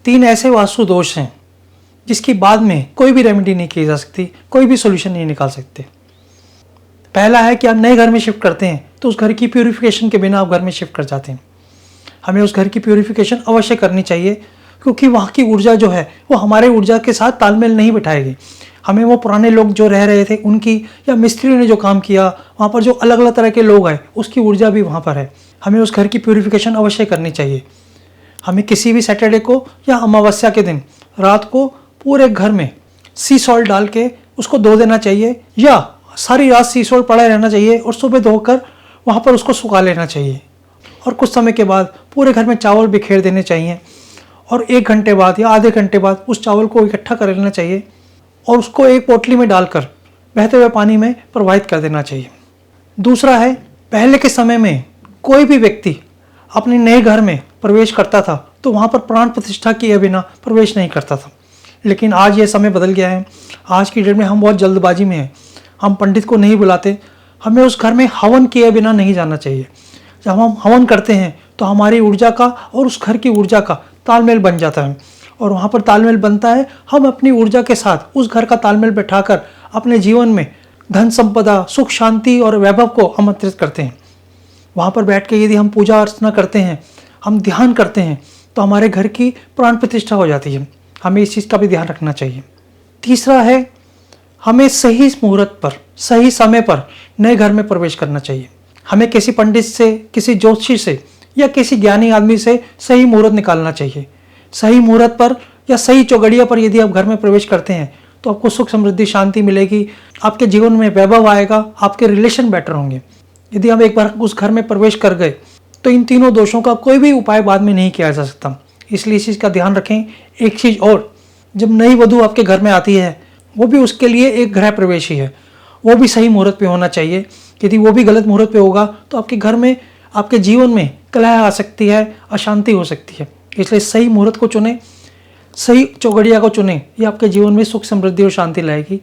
3 ऐसे वास्तु दोष हैं जिसकी बाद में कोई भी रेमेडी नहीं की जा सकती, कोई भी सोल्यूशन नहीं निकाल सकते। पहला है कि आप नए घर में शिफ्ट करते हैं तो उस घर की प्यूरिफिकेशन के बिना आप घर में शिफ्ट कर जाते हैं। हमें उस घर की प्यूरिफिकेशन अवश्य करनी चाहिए, क्योंकि वहाँ की ऊर्जा जो है वो हमारे ऊर्जा के साथ तालमेल नहीं बिठाएगी। हमें वो पुराने लोग जो रह रहे थे उनकी, या मिस्त्रियों ने जो काम किया, वहाँ पर जो अलग अलग तरह के लोग आए, उसकी ऊर्जा भी वहाँ पर है। हमें उस घर की प्यूरिफिकेशन अवश्य करनी चाहिए। हमें किसी भी सैटरडे को या अमावस्या के दिन रात को पूरे घर में सी सॉल्ट डाल के उसको धो देना चाहिए, या सारी रात सी सॉल्ट पड़ा रहना चाहिए और सुबह धोकर वहाँ पर उसको सुखा लेना चाहिए। और कुछ समय के बाद पूरे घर में चावल बिखेर देने चाहिए, और 1 घंटे बाद या आधे घंटे बाद उस चावल को इकट्ठा कर लेना चाहिए और उसको एक पोटली में डालकर बहते हुए पानी में प्रवाहित कर देना चाहिए। दूसरा है, पहले के समय में कोई भी व्यक्ति अपने नए घर में प्रवेश करता था तो वहाँ पर प्राण प्रतिष्ठा किए बिना प्रवेश नहीं करता था। लेकिन आज ये समय बदल गया है। आज की डेट में हम बहुत जल्दबाजी में हैं, हम पंडित को नहीं बुलाते। हमें उस घर में हवन किए बिना नहीं जाना चाहिए। जब हम हवन करते हैं तो हमारी ऊर्जा का और उस घर की ऊर्जा का तालमेल बन जाता है, और वहाँ पर तालमेल बनता है। हम अपनी ऊर्जा के साथ उस घर का तालमेल बैठाकर अपने जीवन में धन संपदा, सुख शांति और वैभव को आमंत्रित करते हैं। वहाँ पर बैठ के यदि हम पूजा अर्चना करते हैं, हम ध्यान करते हैं, तो हमारे घर की प्राण प्रतिष्ठा हो जाती है। हमें इस चीज़ का भी ध्यान रखना चाहिए। तीसरा है, हमें सही मुहूर्त पर, सही समय पर नए घर में प्रवेश करना चाहिए। हमें किसी पंडित से, किसी ज्योतिषी से या किसी ज्ञानी आदमी से सही मुहूर्त निकालना चाहिए। सही मुहूर्त पर या सही चौगड़िया पर यदि आप घर में प्रवेश करते हैं तो आपको सुख समृद्धि शांति मिलेगी, आपके जीवन में वैभव आएगा, आपके रिलेशन बेटर होंगे। यदि हम एक बार उस घर में प्रवेश कर गए तो इन तीनों दोषों का कोई भी उपाय बाद में नहीं किया जा सकता। इसलिए इस चीज़ का ध्यान रखें। एक चीज़ और, जब नई वधू आपके घर में आती है, वो भी उसके लिए एक गृह प्रवेश ही है, वो भी सही मुहूर्त पे होना चाहिए। यदि वो भी गलत मुहूर्त पे होगा तो आपके घर में, आपके जीवन में कलह आ सकती है, अशांति हो सकती है। इसलिए सही मुहूर्त को चुनें, सही चौगड़िया को चुनें। ये आपके जीवन में सुख समृद्धि और शांति लाएगी।